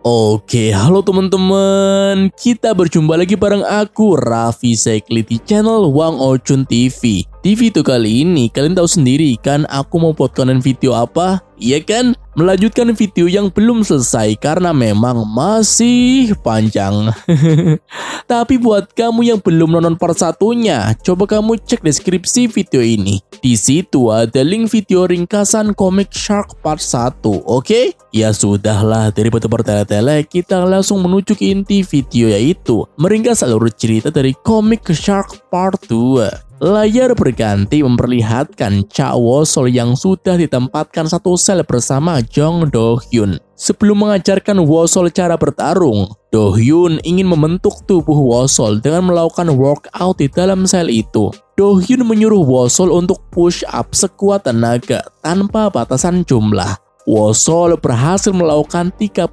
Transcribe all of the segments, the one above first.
Oke, halo teman-teman. Kita berjumpa lagi bareng aku, Raffi Cycli, di channel Wang Ochun TV. Di video kali ini, kalian tahu sendiri kan aku mau buat konten video apa? Iya kan? Melanjutkan video yang belum selesai karena memang masih panjang. Tapi buat kamu yang belum nonton part satunya, coba kamu cek deskripsi video ini. Di situ ada link video ringkasan komik Shark part 1, oke? Ya sudahlah, daripada bertele-tele, kita langsung menuju ke inti video, yaitu meringkas alur cerita dari komik Shark part 2. Layar berganti memperlihatkan Cha Woo-sol yang sudah ditempatkan satu sel bersama Jong Do-hyun. Sebelum mengajarkan Woo-sol cara bertarung, Do-hyun ingin membentuk tubuh Woo-sol dengan melakukan workout di dalam sel itu. Do-hyun menyuruh Woo-sol untuk push up sekuat tenaga tanpa batasan jumlah. Woo-sol berhasil melakukan 31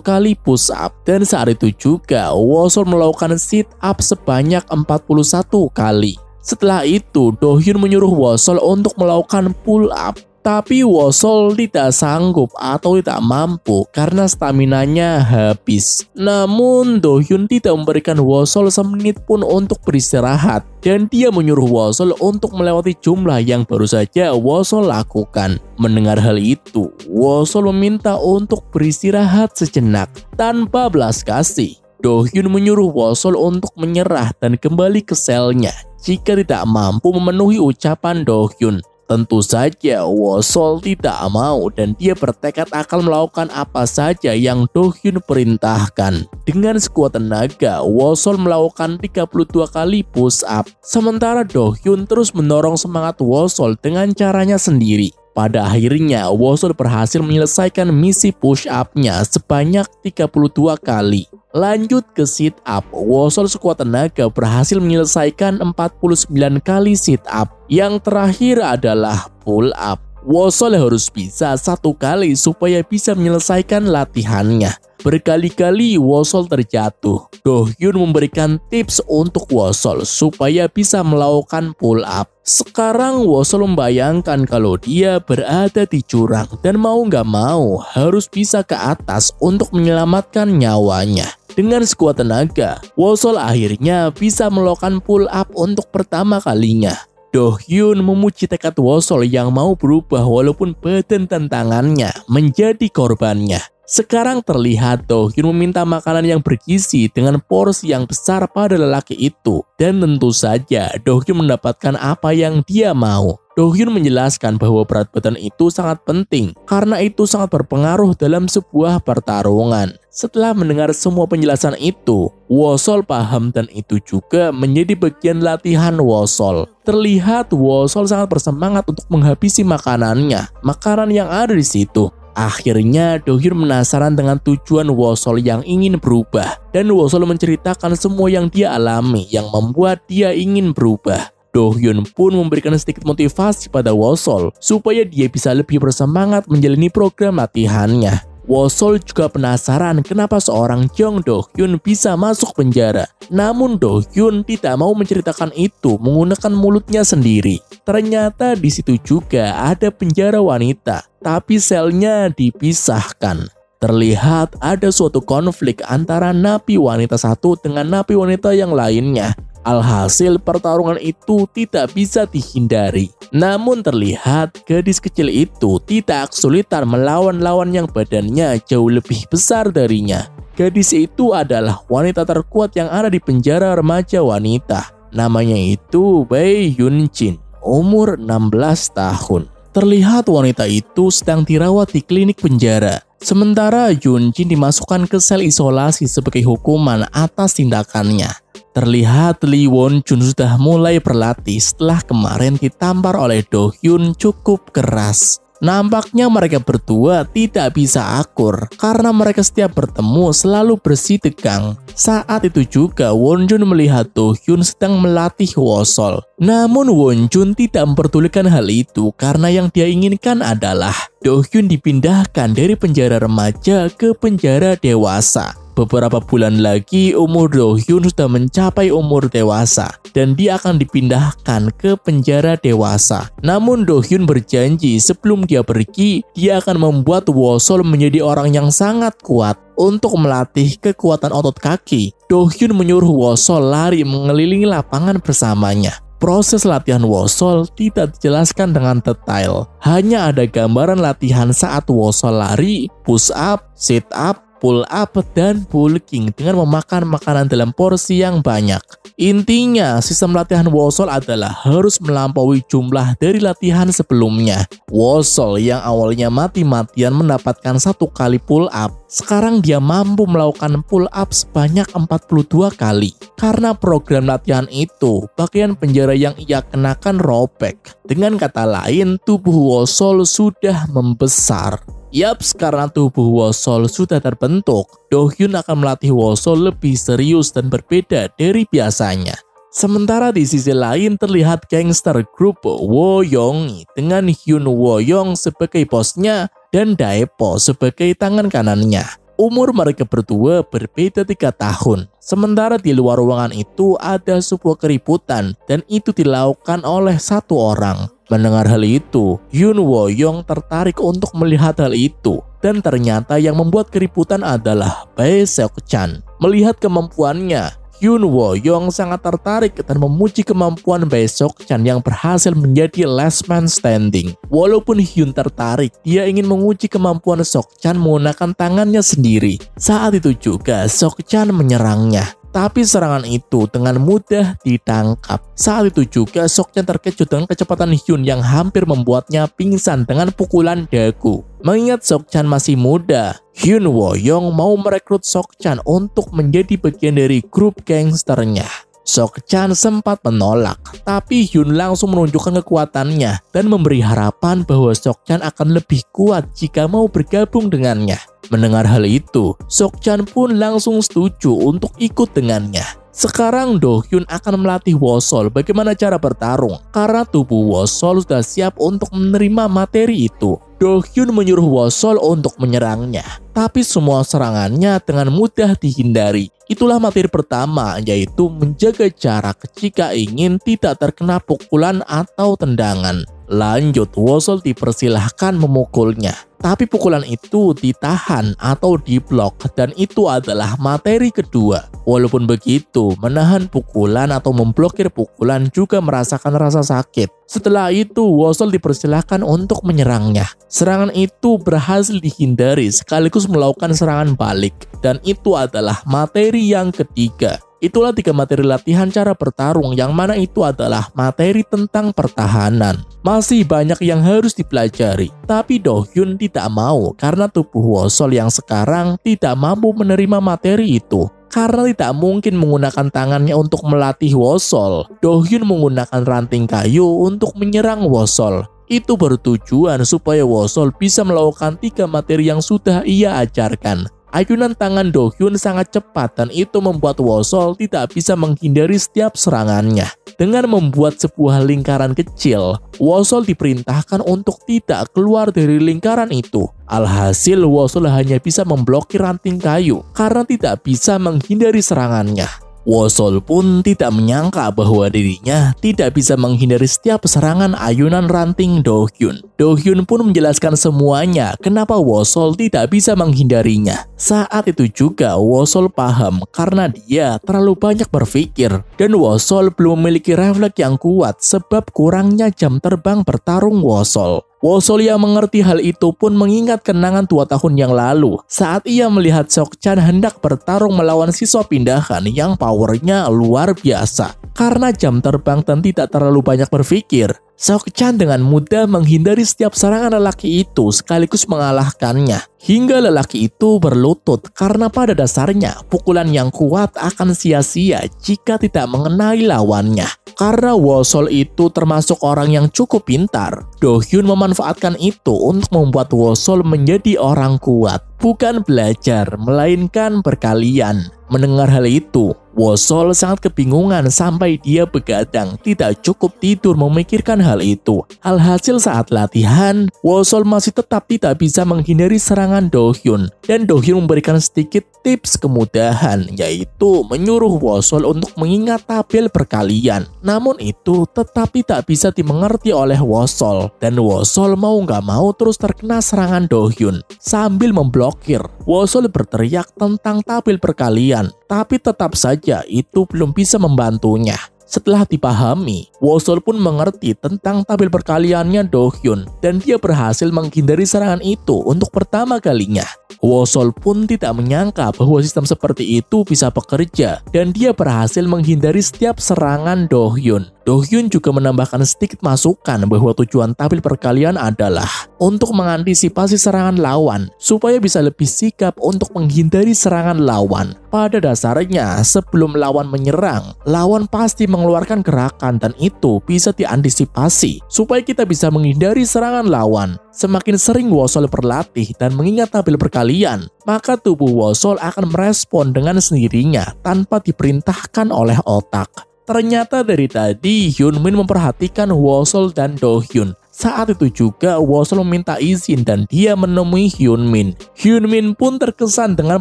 kali push up, dan saat itu juga Woo-sol melakukan sit up sebanyak 41 kali. Setelah itu, Do-hyun menyuruh Woo-sol untuk melakukan pull up. Tapi Woo-sol tidak sanggup atau tidak mampu karena staminanya habis. Namun Do-hyun tidak memberikan Woo-sol semenit pun untuk beristirahat. Dan dia menyuruh Woo-sol untuk melewati jumlah yang baru saja Woo-sol lakukan. Mendengar hal itu, Woo-sol meminta untuk beristirahat sejenak tanpa belas kasih. Do-hyun menyuruh Woo-sol untuk menyerah dan kembali ke selnya jika tidak mampu memenuhi ucapan Do-hyun. Tentu saja Woo-sol tidak mau dan dia bertekad akan melakukan apa saja yang Do-hyun perintahkan. Dengan sekuat tenaga, Woo-sol melakukan 32 kali push up. Sementara Do-hyun terus mendorong semangat Woo-sol dengan caranya sendiri. Pada akhirnya, Woo-sol berhasil menyelesaikan misi push up-nya sebanyak 32 kali. Lanjut ke sit up, Woo-sol sekuat tenaga berhasil menyelesaikan 49 kali sit up. Yang terakhir adalah pull up. Woo-sol harus bisa 1 kali supaya bisa menyelesaikan latihannya. Berkali-kali Woo-sol terjatuh. Do-hyun memberikan tips untuk Woo-sol supaya bisa melakukan pull up. Sekarang Woo-sol membayangkan kalau dia berada di jurang dan mau nggak mau harus bisa ke atas untuk menyelamatkan nyawanya. Dengan sekuat tenaga, Woo-sol akhirnya bisa melakukan pull up untuk pertama kalinya. Do-hyun memuji tekad Woo-sol yang mau berubah walaupun badan dan tangannya menjadi korbannya. Sekarang terlihat Do-hyun meminta makanan yang bergizi dengan porsi yang besar pada lelaki itu. Dan tentu saja Do-hyun mendapatkan apa yang dia mau. Do-hyun menjelaskan bahwa berat badan itu sangat penting karena itu sangat berpengaruh dalam sebuah pertarungan. Setelah mendengar semua penjelasan itu, Woo-sol paham dan itu juga menjadi bagian latihan Woo-sol. Terlihat Woo-sol sangat bersemangat untuk menghabisi makanannya, makanan yang ada di situ. Akhirnya Do-hyun penasaran dengan tujuan Woo-sol yang ingin berubah, dan Woo-sol menceritakan semua yang dia alami yang membuat dia ingin berubah. Do-hyun pun memberikan sedikit motivasi pada Woo-sol supaya dia bisa lebih bersemangat menjalani program latihannya. Woo-sol juga penasaran kenapa seorang Jong Do-hyun bisa masuk penjara. Namun Do-hyun tidak mau menceritakan itu menggunakan mulutnya sendiri. Ternyata di situ juga ada penjara wanita, tapi selnya dipisahkan. Terlihat ada suatu konflik antara napi wanita satu dengan napi wanita yang lainnya. Alhasil pertarungan itu tidak bisa dihindari. Namun terlihat gadis kecil itu tidak kesulitan melawan lawan yang badannya jauh lebih besar darinya. Gadis itu adalah wanita terkuat yang ada di penjara remaja wanita. Namanya itu Bae Yun-jin, umur 16 tahun. Terlihat wanita itu sedang dirawat di klinik penjara. Sementara Yun-jin dimasukkan ke sel isolasi sebagai hukuman atas tindakannya. Terlihat Lee Won-jun sudah mulai berlatih setelah kemarin ditampar oleh Do-hyun cukup keras. Nampaknya mereka berdua tidak bisa akur karena mereka setiap bertemu selalu bersih tegang. Saat itu juga Won-jun melihat Do-hyun sedang melatih Woo-sol. Namun Won-jun tidak memperdulikan hal itu karena yang dia inginkan adalah Do-hyun dipindahkan dari penjara remaja ke penjara dewasa. Beberapa bulan lagi umur Do-hyun sudah mencapai umur dewasa dan dia akan dipindahkan ke penjara dewasa. Namun Do-hyun berjanji sebelum dia pergi, dia akan membuat Woo-sol menjadi orang yang sangat kuat. Untuk melatih kekuatan otot kaki, Do-hyun menyuruh Woo-sol lari mengelilingi lapangan bersamanya. Proses latihan Woo-sol tidak dijelaskan dengan detail. Hanya ada gambaran latihan saat Woo-sol lari, push up, sit up, pull up, dan bulking dengan memakan makanan dalam porsi yang banyak. Intinya, sistem latihan Woo-sol adalah harus melampaui jumlah dari latihan sebelumnya. Woo-sol yang awalnya mati-matian mendapatkan 1 kali pull up, sekarang dia mampu melakukan pull up sebanyak 42 kali. Karena program latihan itu, bagian penjara yang ia kenakan robek. Dengan kata lain, tubuh Woo-sol sudah membesar. Yaps, karena tubuh Woo-sol sudah terbentuk, Do-hyun akan melatih Woo-sol lebih serius dan berbeda dari biasanya. Sementara di sisi lain terlihat gangster grup Woyong dengan Hyun Woyong sebagai bosnya dan Daepo sebagai tangan kanannya. Umur mereka berdua berbeda 3 tahun. Sementara di luar ruangan itu ada sebuah keributan dan itu dilakukan oleh 1 orang. Mendengar hal itu, Hyun Woyong tertarik untuk melihat hal itu. Dan ternyata yang membuat keributan adalah Bae Seok-chan. Melihat kemampuannya, Hyun Woyong sangat tertarik dan memuji kemampuan Bae Seok-chan yang berhasil menjadi last man standing. Walaupun Hyun tertarik, dia ingin menguji kemampuan Seok-chan menggunakan tangannya sendiri. Saat itu juga Seok-chan menyerangnya. Tapi serangan itu dengan mudah ditangkap. Saat itu juga Seok-chan terkejut dengan kecepatan Hyun yang hampir membuatnya pingsan dengan pukulan dagu. Mengingat Seok-chan masih muda, Hyun Woyong mau merekrut Seok-chan untuk menjadi bagian dari grup gangsternya. Seok-chan sempat menolak, tapi Hyun langsung menunjukkan kekuatannya dan memberi harapan bahwa Seok-chan akan lebih kuat jika mau bergabung dengannya. Mendengar hal itu, Seok-chan pun langsung setuju untuk ikut dengannya. Sekarang Do-hyun akan melatih Woo-sol bagaimana cara bertarung karena tubuh Woo-sol sudah siap untuk menerima materi itu. Do-hyun menyuruh Woo-sol untuk menyerangnya, tapi semua serangannya dengan mudah dihindari. Itulah materi pertama, yaitu menjaga jarak jika ingin tidak terkena pukulan atau tendangan. Lanjut, Woo-sol dipersilahkan memukulnya, tapi pukulan itu ditahan atau diblok dan itu adalah materi kedua. Walaupun begitu, menahan pukulan atau memblokir pukulan juga merasakan rasa sakit. Setelah itu, Woo-sol dipersilahkan untuk menyerangnya. Serangan itu berhasil dihindari sekaligus melakukan serangan balik dan itu adalah materi yang ketiga. Itulah 3 materi latihan cara bertarung yang mana itu adalah materi tentang pertahanan. Masih banyak yang harus dipelajari, tapi Do-hyun tidak mau karena tubuh Woo-sol yang sekarang tidak mampu menerima materi itu. Karena tidak mungkin menggunakan tangannya untuk melatih Woo-sol, Do-hyun menggunakan ranting kayu untuk menyerang Woo-sol. Itu bertujuan supaya Woo-sol bisa melakukan 3 materi yang sudah ia ajarkan. Ayunan tangan Do-hyun sangat cepat dan itu membuat Woo-sol tidak bisa menghindari setiap serangannya. Dengan membuat sebuah lingkaran kecil, Woo-sol diperintahkan untuk tidak keluar dari lingkaran itu. Alhasil Woo-sol hanya bisa memblokir ranting kayu karena tidak bisa menghindari serangannya. Woo-sol pun tidak menyangka bahwa dirinya tidak bisa menghindari setiap serangan ayunan ranting Do-hyun. Do-hyun pun menjelaskan semuanya kenapa Woo-sol tidak bisa menghindarinya. Saat itu juga Woo-sol paham karena dia terlalu banyak berpikir dan Woo-sol belum memiliki refleks yang kuat sebab kurangnya jam terbang bertarung Woo-sol. Woo-sol yang mengerti hal itu pun mengingat kenangan 2 tahun yang lalu saat ia melihat Seok-chan hendak bertarung melawan siswa pindahan yang powernya luar biasa. Karena jam terbang dan tidak terlalu banyak berpikir, Seok-chan dengan mudah menghindari setiap serangan lelaki itu sekaligus mengalahkannya. Hingga lelaki itu berlutut karena pada dasarnya pukulan yang kuat akan sia-sia jika tidak mengenai lawannya. Karena Woo-sol itu termasuk orang yang cukup pintar, Do-hyun memanfaatkan itu untuk membuat Woo-sol menjadi orang kuat. Bukan belajar, melainkan berkalian. Mendengar hal itu, Woo-sol sangat kebingungan sampai dia begadang, tidak cukup tidur memikirkan hal itu. Alhasil saat latihan, Woo-sol masih tetap tidak bisa menghindari serangan Do-hyun. Dan Do-hyun memberikan sedikit tips kemudahan, yaitu menyuruh Wosol untuk mengingat tabel perkalian. Namun itu tetap tidak bisa dimengerti oleh Wosol, dan Wosol mau nggak mau terus terkena serangan Do-hyun. Sambil memblokir, Wosol berteriak tentang tabel perkalian, tapi tetap saja itu belum bisa membantunya. Setelah dipahami, Wosol pun mengerti tentang tabel perkaliannya Do-hyun, dan dia berhasil menghindari serangan itu untuk pertama kalinya. Wosol pun tidak menyangka bahwa sistem seperti itu bisa bekerja, dan dia berhasil menghindari setiap serangan Do-hyun. Do-hyun juga menambahkan sedikit masukan bahwa tujuan tabel perkalian adalah untuk mengantisipasi serangan lawan, supaya bisa lebih sigap untuk menghindari serangan lawan. Pada dasarnya, sebelum lawan menyerang, lawan pasti mengeluarkan gerakan, dan itu bisa diantisipasi supaya kita bisa menghindari serangan lawan. Semakin sering Wosol berlatih dan mengingat tabel perkalian, maka tubuh Wosol akan merespon dengan sendirinya tanpa diperintahkan oleh otak. Ternyata dari tadi Hyunmin memperhatikan Wosol dan Do-hyun. Saat itu juga Wosol meminta izin dan dia menemui Hyunmin. Hyunmin pun terkesan dengan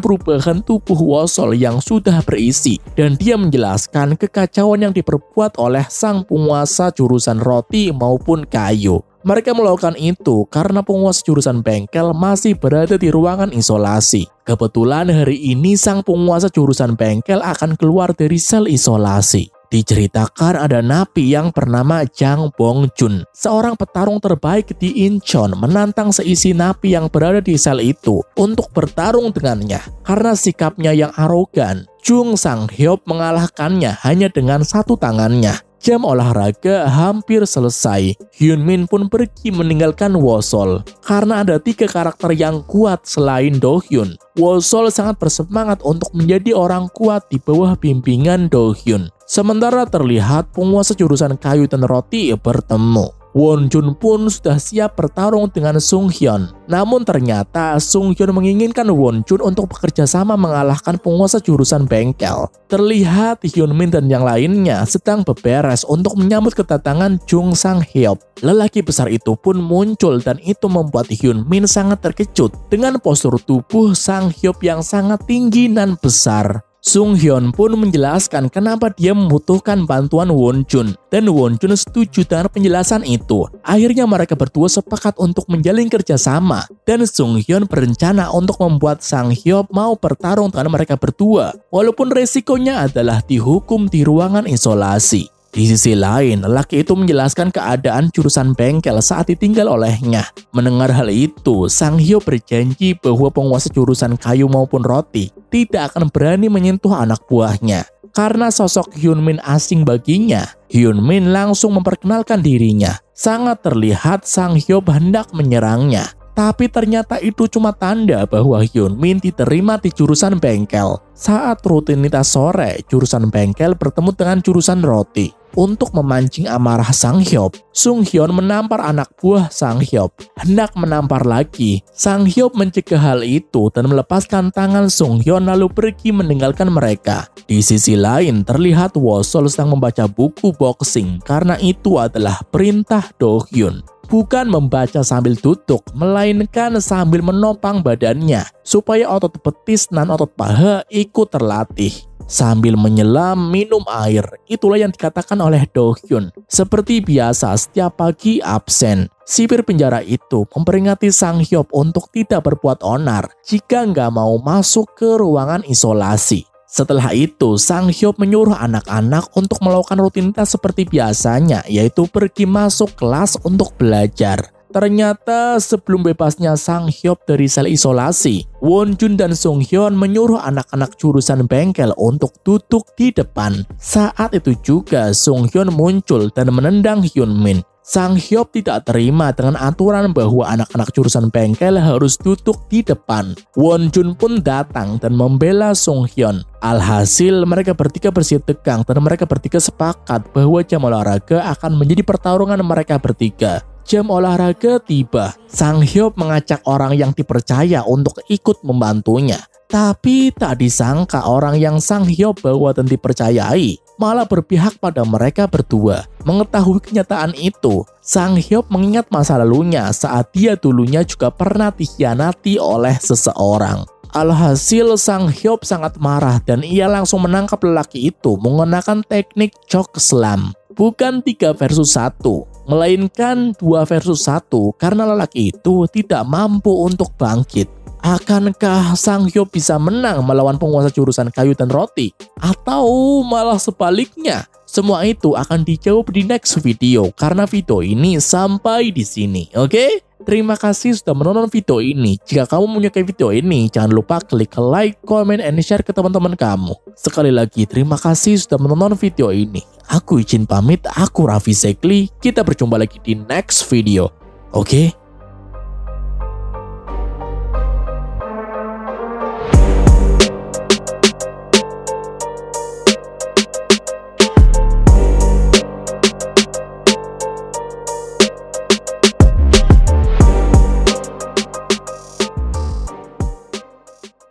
perubahan tubuh Wosol yang sudah berisi, dan dia menjelaskan kekacauan yang diperbuat oleh sang penguasa jurusan roti maupun kayu. Mereka melakukan itu karena penguasa jurusan bengkel masih berada di ruangan isolasi. Kebetulan hari ini sang penguasa jurusan bengkel akan keluar dari sel isolasi. Diceritakan ada napi yang bernama Jang Bong-jun, seorang petarung terbaik di Incheon, menantang seisi napi yang berada di sel itu untuk bertarung dengannya. Karena sikapnya yang arogan, Jung Sang-hyop mengalahkannya hanya dengan satu tangannya. Jam olahraga hampir selesai. Hyunmin pun pergi meninggalkan Wosol. Karena ada 3 karakter yang kuat selain Do-hyun, Wosol sangat bersemangat untuk menjadi orang kuat di bawah bimbingan Do-hyun. Sementara terlihat penguasa jurusan kayu dan roti bertemu. Won-jun pun sudah siap bertarung dengan Sung-hyun. Namun ternyata Sung-hyun menginginkan Won-jun untuk bekerja sama mengalahkan penguasa jurusan bengkel. Terlihat Hyunmin dan yang lainnya sedang beberes untuk menyambut kedatangan Jung Sang-hyop. Lelaki besar itu pun muncul dan itu membuat Hyunmin sangat terkejut dengan postur tubuh Sang-hyop yang sangat tinggi dan besar. Sung-hyun pun menjelaskan kenapa dia membutuhkan bantuan Won-jun, dan Won-jun setuju dengan penjelasan itu. Akhirnya mereka berdua sepakat untuk menjalin kerjasama, dan Sung-hyun berencana untuk membuat Sang-hyop mau bertarung dengan mereka berdua, walaupun resikonya adalah dihukum di ruangan isolasi. Di sisi lain, lelaki itu menjelaskan keadaan jurusan bengkel saat ditinggal olehnya. Mendengar hal itu, Sang-hyop berjanji bahwa penguasa jurusan kayu maupun roti tidak akan berani menyentuh anak buahnya. Karena sosok Hyunmin asing baginya, Hyunmin langsung memperkenalkan dirinya. Sangat terlihat Sang-hyop hendak menyerangnya. Tapi ternyata itu cuma tanda bahwa Hyunmin diterima di jurusan bengkel. Saat rutinitas sore, jurusan bengkel bertemu dengan jurusan roti. Untuk memancing amarah Sang-hyop, Sung-hyun menampar anak buah Sang-hyop. Hendak menampar lagi, Sang-hyop mencegah hal itu dan melepaskan tangan Sung-hyun lalu pergi meninggalkan mereka. Di sisi lain, terlihat Wosol sedang membaca buku boxing karena itu adalah perintah Do-hyun. Bukan membaca sambil duduk, melainkan sambil menopang badannya supaya otot betis dan otot paha ikut terlatih. Sambil menyelam minum air, itulah yang dikatakan oleh Do-hyun. Seperti biasa, setiap pagi absen. Sipir penjara itu memperingati Sang-hyop untuk tidak berbuat onar jika nggak mau masuk ke ruangan isolasi. Setelah itu, Sang-hyop menyuruh anak-anak untuk melakukan rutinitas seperti biasanya, yaitu pergi masuk kelas untuk belajar. Ternyata sebelum bebasnya Sang-hyop dari sel isolasi, Won-jun dan Sung-hyun menyuruh anak-anak jurusan bengkel untuk duduk di depan. Saat itu juga Sung-hyun muncul dan menendang Hyunmin. Sang-hyop tidak terima dengan aturan bahwa anak-anak jurusan bengkel harus duduk di depan. Won-jun pun datang dan membela Sung-hyun. Alhasil mereka bertiga bersih tegang dan mereka bertiga sepakat bahwa jam olahraga akan menjadi pertarungan mereka bertiga. Jam olahraga tiba. Sang-hyop mengajak orang yang dipercaya untuk ikut membantunya. Tapi tak disangka orang yang Sang-hyop bawa dan dipercayai malah berpihak pada mereka berdua. Mengetahui kenyataan itu, Sang-hyop mengingat masa lalunya saat dia dulunya juga pernah dikhianati oleh seseorang. Alhasil Sang Hyop sangat marah dan ia langsung menangkap lelaki itu menggunakan teknik choke slam. Bukan 3 versus 1, melainkan 2 versus 1 karena lelaki itu tidak mampu untuk bangkit. Akankah Sang Hyop bisa menang melawan penguasa jurusan kayu dan roti? Atau malah sebaliknya? Semua itu akan dijawab di next video karena video ini sampai di sini, oke? Terima kasih sudah menonton video ini. Jika kamu menyukai video ini, jangan lupa klik like, comment, and share ke teman-teman kamu. Sekali lagi, terima kasih sudah menonton video ini. Aku izin pamit, aku Raffi Zekli. Kita berjumpa lagi di next video. Oke?